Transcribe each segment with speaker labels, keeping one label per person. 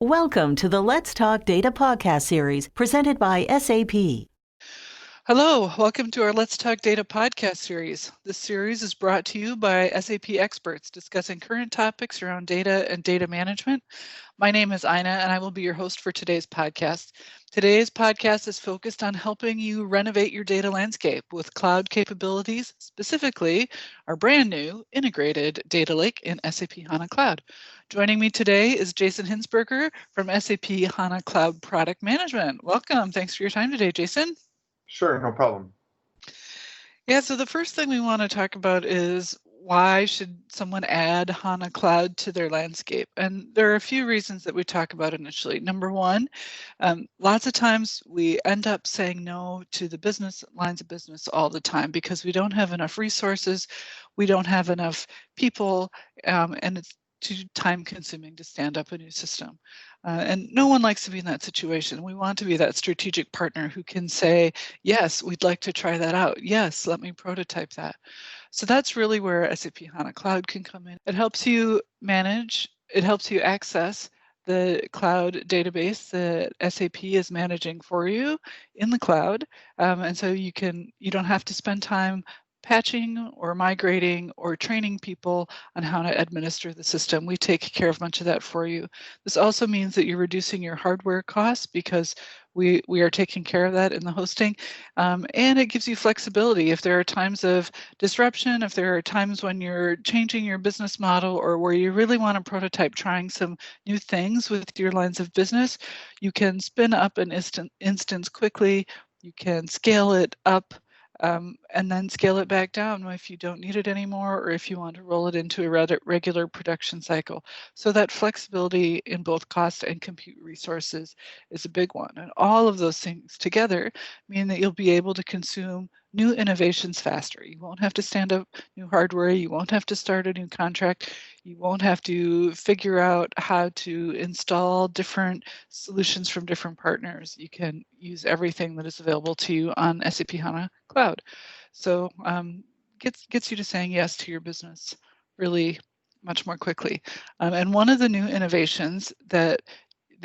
Speaker 1: Welcome to the Let's Talk Data podcast series presented by SAP.
Speaker 2: Hello, welcome to our Let's Talk Data podcast series. This series is brought to you by SAP experts discussing current topics around data and data management. My name is Ina, and I will be your host for today's podcast. Today's podcast is focused on helping you renovate your data landscape with cloud capabilities, specifically our brand new integrated data lake in SAP HANA Cloud. Joining me today is Jason Hinsperger from SAP HANA Cloud Product Management. Welcome. Thanks for your time today, Jason.
Speaker 3: Sure, no problem.
Speaker 2: Yeah, so the first thing we want to talk about is why should someone add HANA Cloud to their landscape? And there are a few reasons that we talk about initially. Number one, lots of times we end up saying no to the business lines of business all the time because we don't have enough resources, we don't have enough people, and it's too time consuming to stand up a new system. And no one likes to be in that situation. We want to be that strategic partner who can say, yes, we'd like to try that out. Yes, let me prototype that. So that's really where SAP HANA Cloud can come in. It helps you manage, it helps you access the cloud database that SAP is managing for you in the cloud. And so you don't have to spend time patching or migrating or training people on how to administer the system. We take care of much of that for you. This also means that you're reducing your hardware costs because we are taking care of that in the hosting. And it gives you flexibility. If there are times of disruption, if there are times when you're changing your business model or where you really want to prototype trying some new things with your lines of business, you can spin up an instance quickly. You can scale it up and then scale it back down if you don't need it anymore or if you want to roll it into a regular production cycle. So that flexibility in both cost and compute resources is a big one. And all of those things together mean that you'll be able to consume new innovations faster. You won't have to stand up new hardware. You won't have to start a new contract. You won't have to figure out how to install different solutions from different partners. You can use everything that is available to you on SAP HANA Cloud. So gets you to saying yes to your business really much more quickly. And one of the new innovations that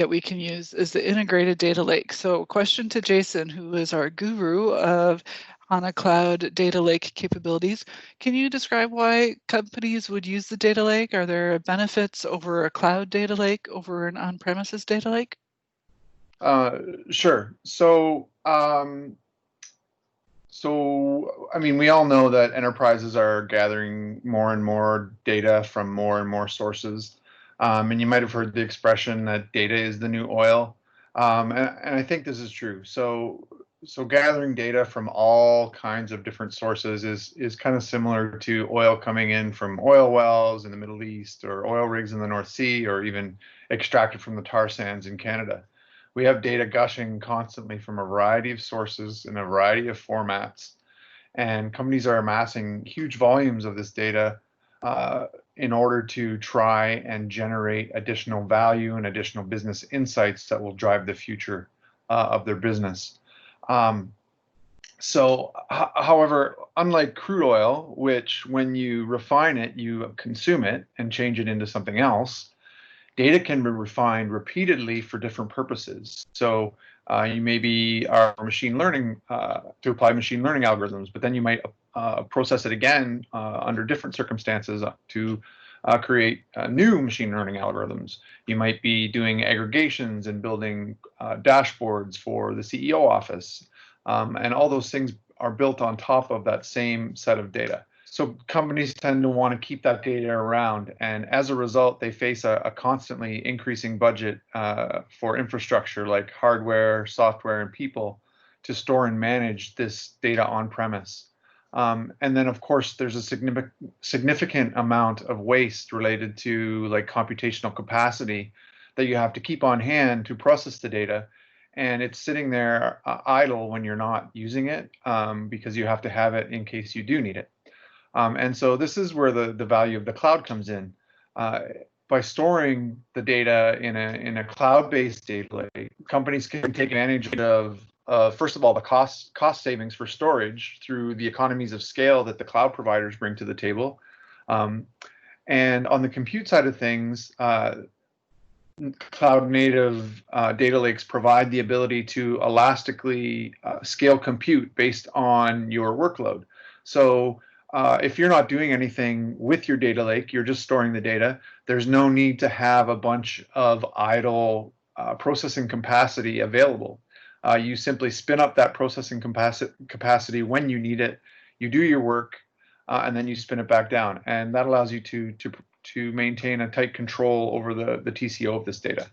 Speaker 2: we can use is the integrated data lake. So question to Jason, who is our guru of HANA Cloud data lake capabilities. Can you describe why companies would use the data lake? Are there benefits over a cloud data lake over an on-premises data lake?
Speaker 3: Sure. So, I mean, we all know that enterprises are gathering more and more data from more and more sources. And you might have heard the expression that data is the new oil. And I think this is true. So gathering data from all kinds of different sources is kind of similar to oil coming in from oil wells in the Middle East or oil rigs in the North Sea or even extracted from the tar sands in Canada. We have data gushing constantly from a variety of sources in a variety of formats, and companies are amassing huge volumes of this data in order to try and generate additional value and additional business insights that will drive the future of their business. However, unlike crude oil, which when you refine it, you consume it and change it into something else, data can be refined repeatedly for different purposes. So you maybe are machine learning to apply machine learning algorithms, but then you might process it again under different circumstances to create new machine learning algorithms. You might be doing aggregations and building dashboards for the CEO office. And all those things are built on top of that same set of data. So companies tend to want to keep that data around, and as a result, they face a constantly increasing budget for infrastructure like hardware, software, and people to store and manage this data on premise. And then, of course, there's a significant amount of waste related to like computational capacity that you have to keep on hand to process the data. And it's sitting there idle when you're not using it because you have to have it in case you do need it. And so this is where the value of the cloud comes in. By storing the data in a cloud-based data lake, companies can take advantage of first of all the cost savings for storage through the economies of scale that the cloud providers bring to the table. And on the compute side of things, cloud native data lakes provide the ability to elastically scale compute based on your workload. So if you're not doing anything with your data lake, you're just storing the data, there's no need to have a bunch of idle processing capacity available. You simply spin up that processing capacity when you need it, you do your work, and then you spin it back down. And that allows you to maintain a tight control over the TCO of this data.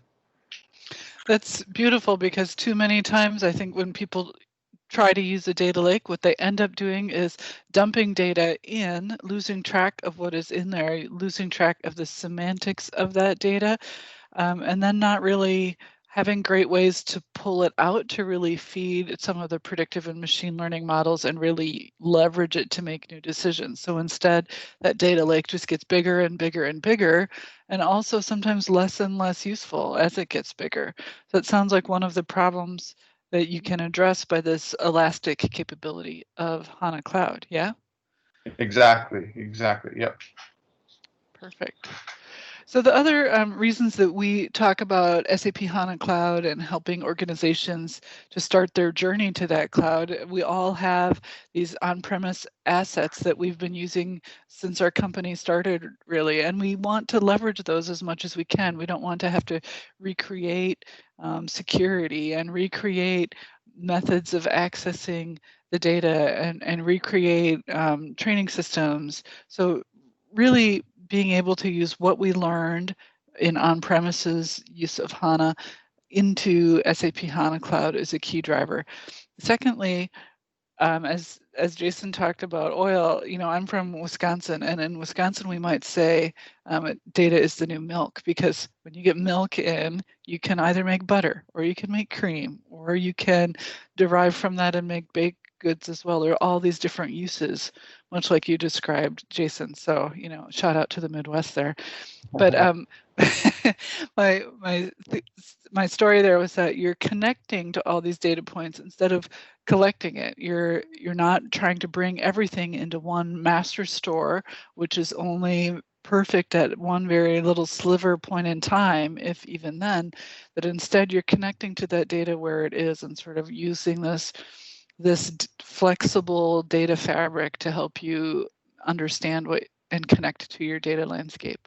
Speaker 2: That's beautiful, because too many times I think when people try to use a data lake, what they end up doing is dumping data in, losing track of what is in there, losing track of the semantics of that data, and then not really having great ways to pull it out to really feed some of the predictive and machine learning models and really leverage it to make new decisions. So instead, that data lake just gets bigger and bigger and bigger, and also sometimes less and less useful as it gets bigger. So it sounds like one of the problems that you can address by this elastic capability of HANA Cloud, yeah?
Speaker 3: Exactly, yep.
Speaker 2: Perfect. So the other reasons that we talk about SAP HANA Cloud and helping organizations to start their journey to that cloud, we all have these on-premise assets that we've been using since our company started, really, and we want to leverage those as much as we can. We don't want to have to recreate security and recreate methods of accessing the data and recreate training systems. So really being able to use what we learned in on-premises use of HANA into SAP HANA Cloud is a key driver. Secondly, as Jason talked about oil, I'm from Wisconsin, and in Wisconsin we might say data is the new milk, because when you get milk in, you can either make butter, or you can make cream, or you can derive from that and make baked goods as well. There are all these different uses, much like you described, Jason. So, shout out to the Midwest there. But my story there was that you're connecting to all these data points instead of collecting it. You're not trying to bring everything into one master store, which is only perfect at one very little sliver point in time, if even then, that instead you're connecting to that data where it is and sort of using this flexible data fabric to help you understand what and connect to your data landscape.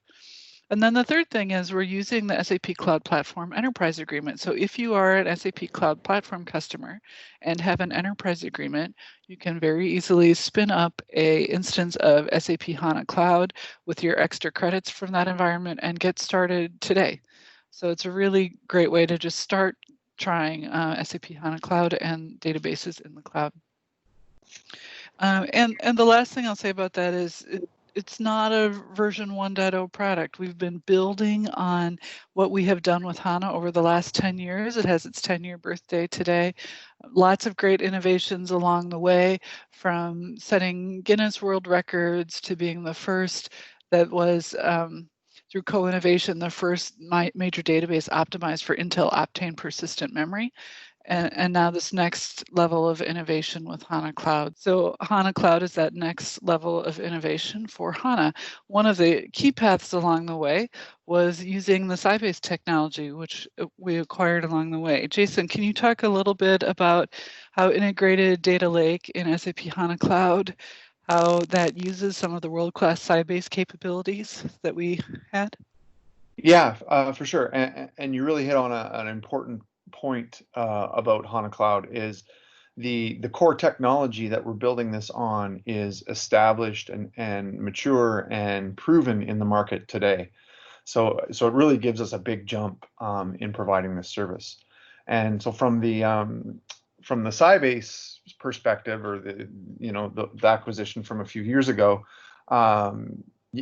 Speaker 2: And then the third thing is we're using the SAP Cloud Platform Enterprise Agreement. So if you are an SAP Cloud Platform customer and have an enterprise agreement, you can very easily spin up a instance of SAP HANA Cloud with your extra credits from that environment and get started today. So it's a really great way to just start trying SAP HANA Cloud and databases in the cloud. And the last thing I'll say about that is it's not a version 1.0 product. We've been building on what we have done with HANA over the last 10 years. It has its 10-year birthday today. Lots of great innovations along the way, from setting Guinness World Records to being the first that was, through co-innovation, the first major database optimized for Intel Optane persistent memory. And now this next level of innovation with HANA Cloud. So HANA Cloud is that next level of innovation for HANA. One of the key paths along the way was using the Sybase technology, which we acquired along the way. Jason, can you talk a little bit about how integrated data lake in SAP HANA Cloud, how that uses some of the world-class Sybase capabilities that we had?
Speaker 3: Yeah, for sure. And you really hit on an important point about HANA Cloud is the core technology that we're building this on is established and mature and proven in the market today. So it really gives us a big jump in providing this service. And so from the Sybase perspective, or the acquisition from a few years ago,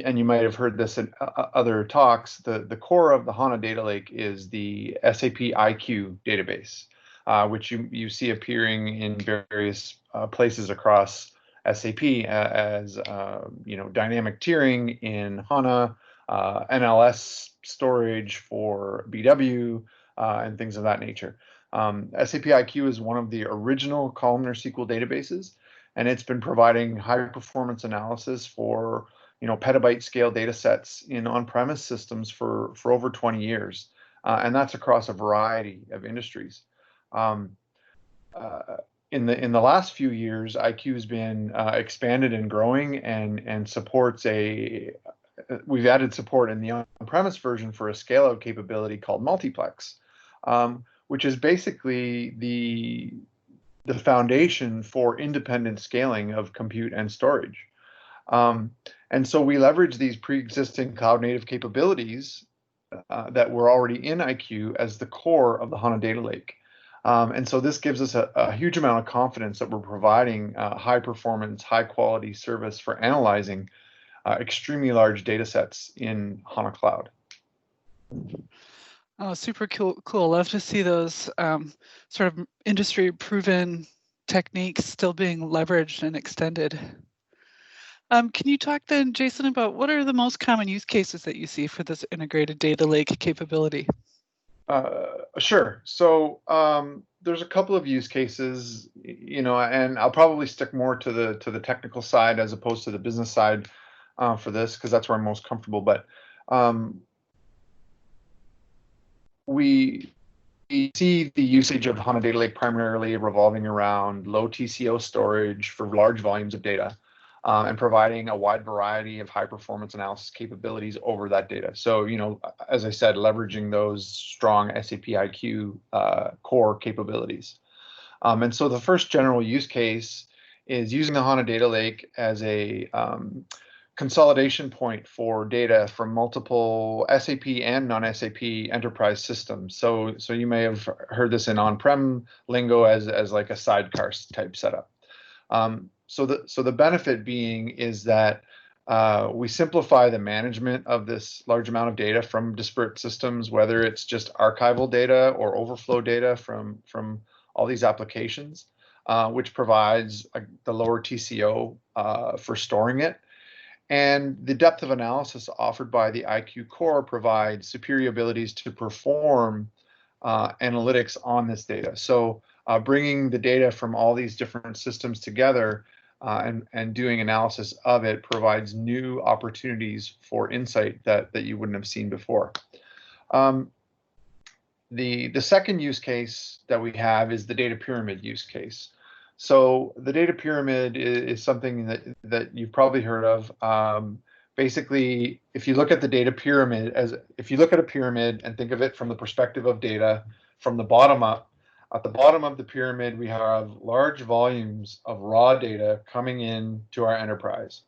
Speaker 3: and you might have heard this in other talks, the core of the HANA data lake is the SAP IQ database, which you see appearing in various places across SAP as dynamic tiering in HANA, NLS storage for BW, and things of that nature. SAP IQ is one of the original columnar SQL databases, and it's been providing high performance analysis for petabyte scale data sets in on-premise systems for over 20 years. and that's across a variety of industries. Um, in the last few years, IQ has been expanded and growing, and supports we've added support in the on-premise version for a scale-out capability called multiplex, which is basically the foundation for independent scaling of compute and storage. And so we leverage these pre-existing cloud-native capabilities that were already in IQ as the core of the HANA data lake. And so this gives us a huge amount of confidence that we're providing high performance, high quality service for analyzing extremely large data sets in HANA Cloud.
Speaker 2: Oh, super cool. Love to see those sort of industry proven techniques still being leveraged and extended. Can you talk then, Jason, about what are the most common use cases that you see for this integrated data lake capability?
Speaker 3: Sure. So there's a couple of use cases, and I'll probably stick more to the technical side as opposed to the business side for this, because that's where I'm most comfortable. But we see the usage of HANA Data Lake primarily revolving around low TCO storage for large volumes of data, and providing a wide variety of high performance analysis capabilities over that data. So, as I said, leveraging those strong SAP IQ core capabilities. And so the first general use case is using the HANA Data Lake as a consolidation point for data from multiple SAP and non-SAP enterprise systems. So you may have heard this in on-prem lingo as like a sidecar type setup. So the benefit being is that we simplify the management of this large amount of data from disparate systems, whether it's just archival data or overflow data from all these applications, which provides the lower TCO for storing it. And the depth of analysis offered by the IQ core provides superior abilities to perform analytics on this data. So bringing the data from all these different systems together and doing analysis of it provides new opportunities for insight that you wouldn't have seen before. The second use case that we have is the data pyramid use case. So the data pyramid is something that you've probably heard of. Basically, if you look at the data pyramid if you look at a pyramid and think of it from the perspective of data from the bottom up, at the bottom of the pyramid, we have large volumes of raw data coming in to our enterprise.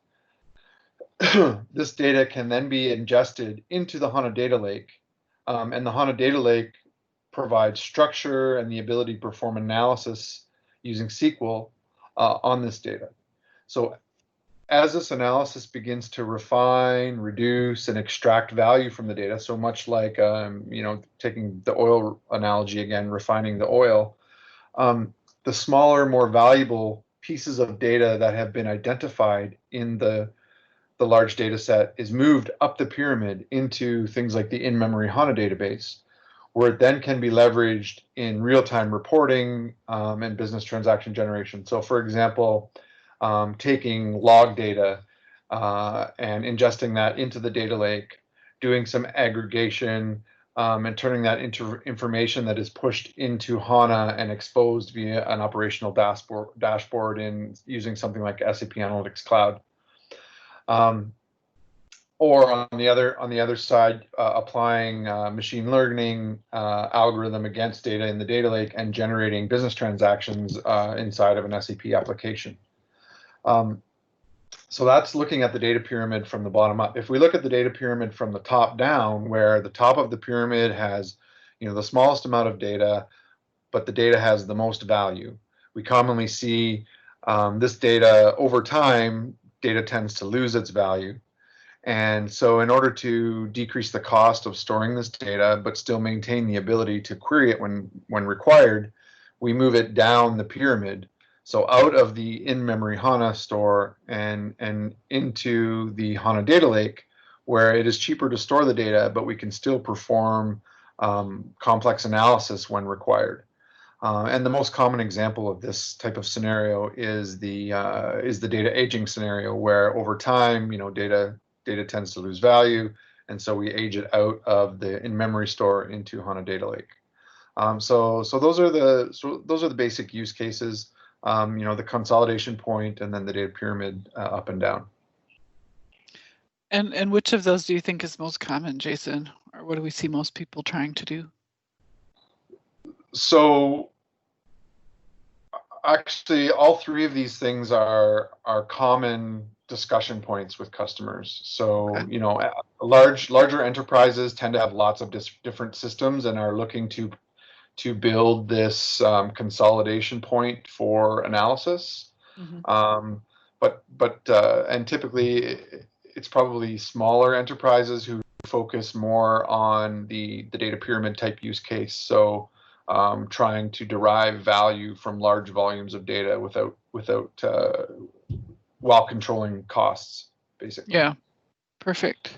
Speaker 3: This data can then be ingested into the HANA Data Lake, and the HANA Data Lake provides structure and the ability to perform analysis using SQL on this data. So as this analysis begins to refine, reduce, and extract value from the data, so much like taking the oil analogy again, refining the oil, the smaller, more valuable pieces of data that have been identified in the large data set is moved up the pyramid into things like the in-memory HANA database, where it then can be leveraged in real-time reporting and business transaction generation. So for example, taking log data and ingesting that into the data lake, doing some aggregation, and turning that into information that is pushed into HANA and exposed via an operational dashboard in using something like SAP Analytics Cloud. Or on the other side, applying machine learning algorithm against data in the data lake and generating business transactions inside of an SAP application. So that's looking at the data pyramid from the bottom up. If we look at the data pyramid from the top down, where the top of the pyramid has the smallest amount of data, but the data has the most value, we commonly see this data over time, data tends to lose its value. And so in order to decrease the cost of storing this data, but still maintain the ability to query it when required, we move it down the pyramid. So out of the in-memory HANA store and into the HANA Data Lake, where it is cheaper to store the data, but we can still perform complex analysis when required. And the most common example of this type of scenario is the data aging scenario, where over time, data tends to lose value, and so we age it out of the in-memory store into HANA Data Lake. So those are the basic use cases. The consolidation point, and then the data pyramid up and down.
Speaker 2: And which of those do you think is most common, Jason? Or what do we see most people trying to do?
Speaker 3: So actually, all three of these things are common discussion points with customers. So,
Speaker 2: Okay.
Speaker 3: larger enterprises tend to have lots of different systems and are looking to build this consolidation point for analysis.
Speaker 2: Mm-hmm.
Speaker 3: And typically it's probably smaller enterprises who focus more on the data pyramid type use case. So trying to derive value from large volumes of data while controlling costs, basically.
Speaker 2: Yeah, perfect.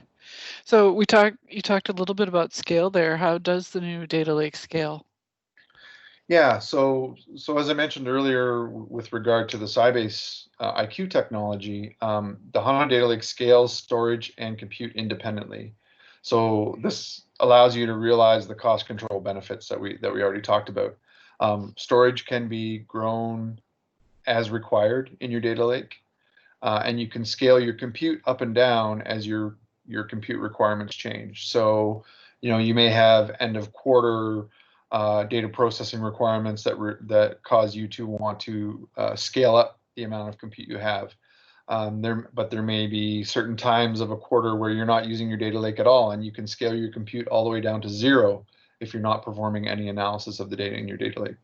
Speaker 2: So you talked a little bit about scale there. How does the new data lake scale?
Speaker 3: Yeah, so as I mentioned earlier, with regard to the Sybase IQ technology, the HANA Data Lake scales storage and compute independently. So this allows you to realize the cost control benefits that we already talked about. Storage can be grown as required in your data lake, and you can scale your compute up and down as your compute requirements change. So, you may have end of quarter data processing requirements that cause you to want to scale up the amount of compute you have. But there may be certain times of a quarter where you're not using your data lake at all, and you can scale your compute all the way down to 0 if you're not performing any analysis of the data in your data lake.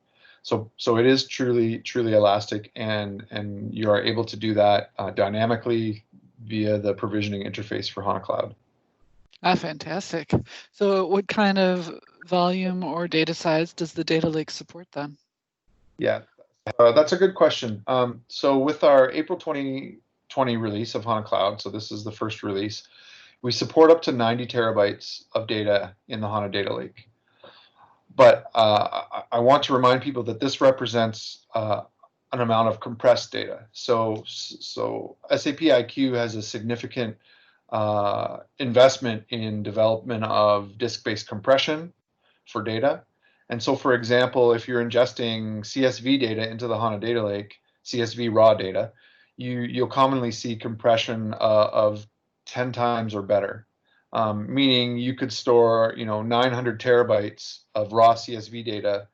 Speaker 3: So it is truly elastic, and you are able to do that dynamically via the provisioning interface for HANA Cloud.
Speaker 2: Ah, fantastic. So what kind of volume or data size does the data lake support then?
Speaker 3: Yeah, that's a good question. So with our April 2020 release of HANA Cloud, so this is the first release, we support up to 90 terabytes of data in the HANA Data Lake. But I want to remind people that this represents an amount of compressed data. So SAP IQ has a significant investment in development of disk-based compression for data. And so, for example, if you're ingesting CSV data into the HANA Data Lake, CSV raw data, you'll commonly see compression of 10 times or better. Meaning you could store 900 terabytes of raw CSV data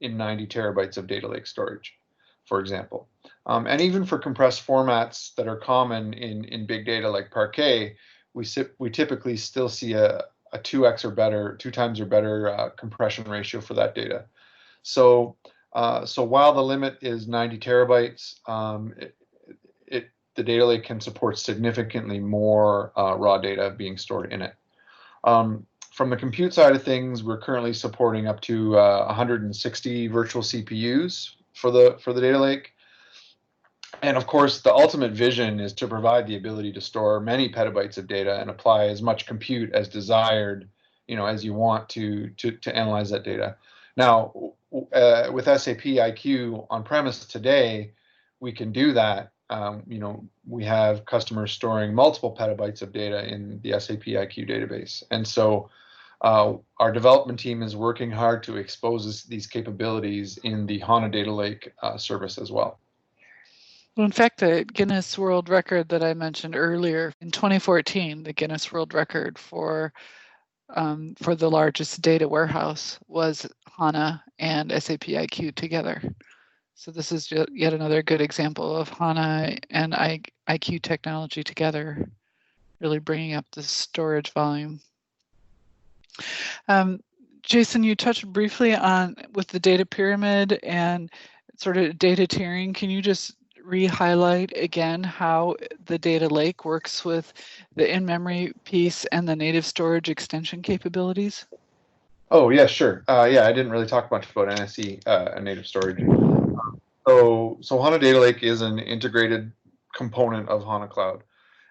Speaker 3: in 90 terabytes of data lake storage, for example. And even for compressed formats that are common in big data like Parquet, we typically still see a 2x or better, 2 times or better compression ratio for that data. So while the limit is 90 terabytes, the data lake can support significantly more raw data being stored in it. From the compute side of things, we're currently supporting up to 160 virtual CPUs for the data lake. And of course, the ultimate vision is to provide the ability to store many petabytes of data and apply as much compute as desired, as you want to analyze that data. Now, with SAP IQ on premise today, we can do that. We have customers storing multiple petabytes of data in the SAP IQ database. And so our development team is working hard to expose these capabilities in the HANA Data Lake service as well.
Speaker 2: Well, in fact, the Guinness World Record that I mentioned earlier, in 2014, the Guinness World Record for the largest data warehouse was HANA and SAP IQ together. So this is yet another good example of HANA and IQ technology together, really bringing up the storage volume. Jason, you touched briefly on with the data pyramid and sort of data tiering. Can you just re-highlight again how the data lake works with the in-memory piece and the native storage extension capabilities?
Speaker 3: Oh, yeah, sure. I didn't really talk much about NSE, native storage. So HANA Data Lake is an integrated component of HANA Cloud.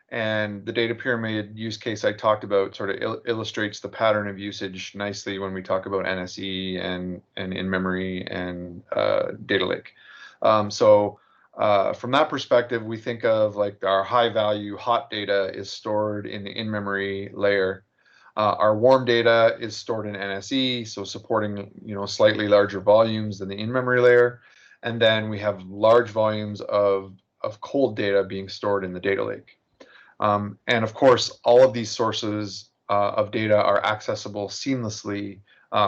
Speaker 3: And the data pyramid use case I talked about sort of illustrates the pattern of usage nicely when we talk about NSE and in-memory and data lake. From that perspective, we think of like our high-value hot data is stored in the in-memory layer. Our warm data is stored in NSE, so supporting slightly larger volumes than the in-memory layer. And then we have large volumes of cold data being stored in the data lake. And of course, all of these sources of data are accessible seamlessly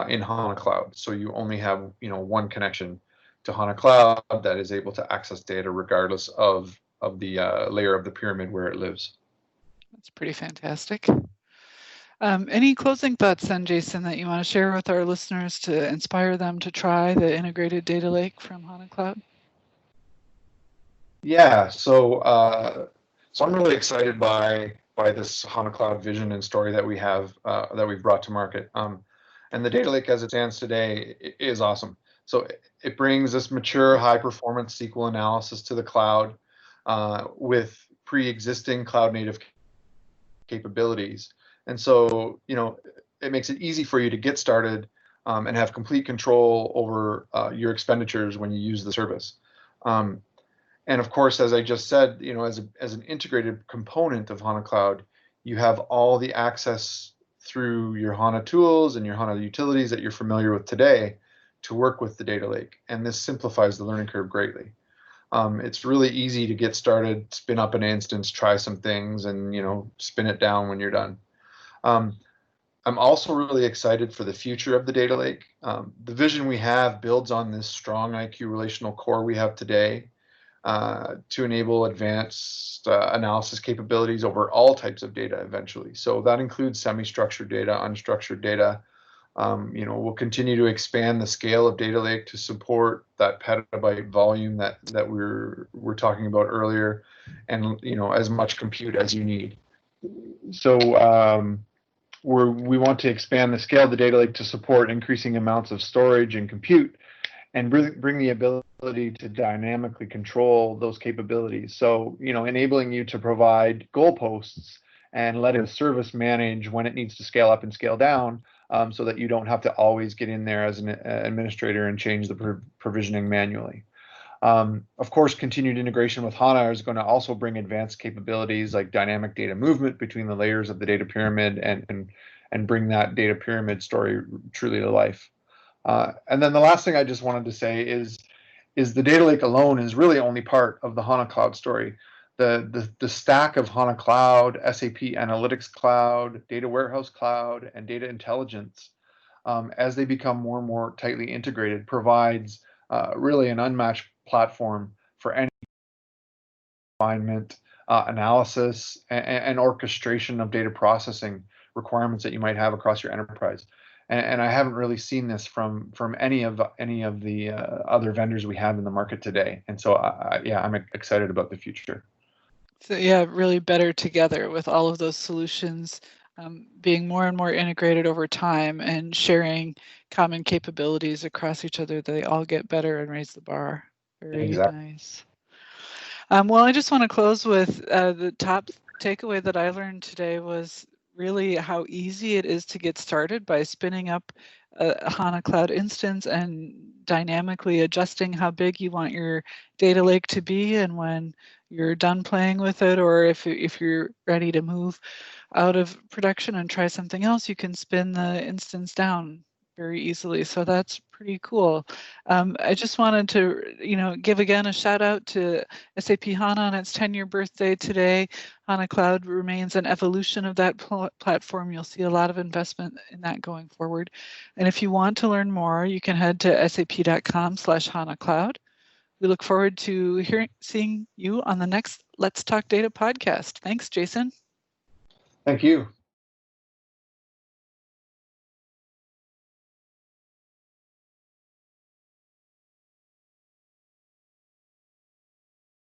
Speaker 3: in HANA Cloud. So you only have one connection to HANA Cloud that is able to access data regardless of the layer of the pyramid where it lives.
Speaker 2: That's pretty fantastic. Any closing thoughts then, Jason, that you want to share with our listeners to inspire them to try the integrated data lake from HANA Cloud?
Speaker 3: Yeah, so I'm really excited by this HANA Cloud vision and story that we have that we've brought to market. And the data lake as it stands today is awesome. So it brings this mature, high-performance SQL analysis to the cloud with pre-existing cloud-native capabilities. And so, it makes it easy for you to get started and have complete control over your expenditures when you use the service. And of course, as I just said, as an integrated component of HANA Cloud, you have all the access through your HANA tools and your HANA utilities that you're familiar with today to work with the data lake. And this simplifies the learning curve greatly. It's really easy to get started, spin up an instance, try some things, and spin it down when you're done. I'm also really excited for the future of the data lake. The vision we have builds on this strong IQ relational core we have today to enable advanced analysis capabilities over all types of data eventually. So that includes semi-structured data, unstructured data. We'll continue to expand the scale of data lake to support that petabyte volume that we're talking about earlier, and as much compute as you need. So we want to expand the scale of the data lake to support increasing amounts of storage and compute, and bring the ability to dynamically control those capabilities. So, enabling you to provide goalposts and letting the service manage when it needs to scale up and scale down, so that you don't have to always get in there as an administrator and change the provisioning manually. Of course, continued integration with HANA is going to also bring advanced capabilities like dynamic data movement between the layers of the data pyramid and bring that data pyramid story truly to life. And then the last thing I just wanted to say is the data lake alone is really only part of the HANA Cloud story. The stack of HANA Cloud, SAP Analytics Cloud, Data Warehouse Cloud, and Data Intelligence, as they become more and more tightly integrated, provides really an unmatched platform for any refinement, analysis, and orchestration of data processing requirements that you might have across your enterprise. And I haven't really seen this from any of the other vendors we have in the market today. And so, I'm excited about the future.
Speaker 2: So yeah, really better together with all of those solutions being more and more integrated over time and sharing common capabilities across each other. They all get better and raise the bar. Very nice. Well, I just want to close with the top takeaway that I learned today was really how easy it is to get started by spinning up a HANA Cloud instance and dynamically adjusting how big you want your data lake to be. And when you're done playing with it, or if you're ready to move out of production and try something else, you can spin the instance down very easily. So that's pretty cool. I just wanted to, give again a shout out to SAP HANA on its 10-year birthday today. HANA Cloud remains an evolution of that platform. You'll see a lot of investment in that going forward. And if you want to learn more, you can head to sap.com/HANA Cloud. We look forward to seeing you on the next Let's Talk Data podcast. Thanks, Jason.
Speaker 3: Thank you.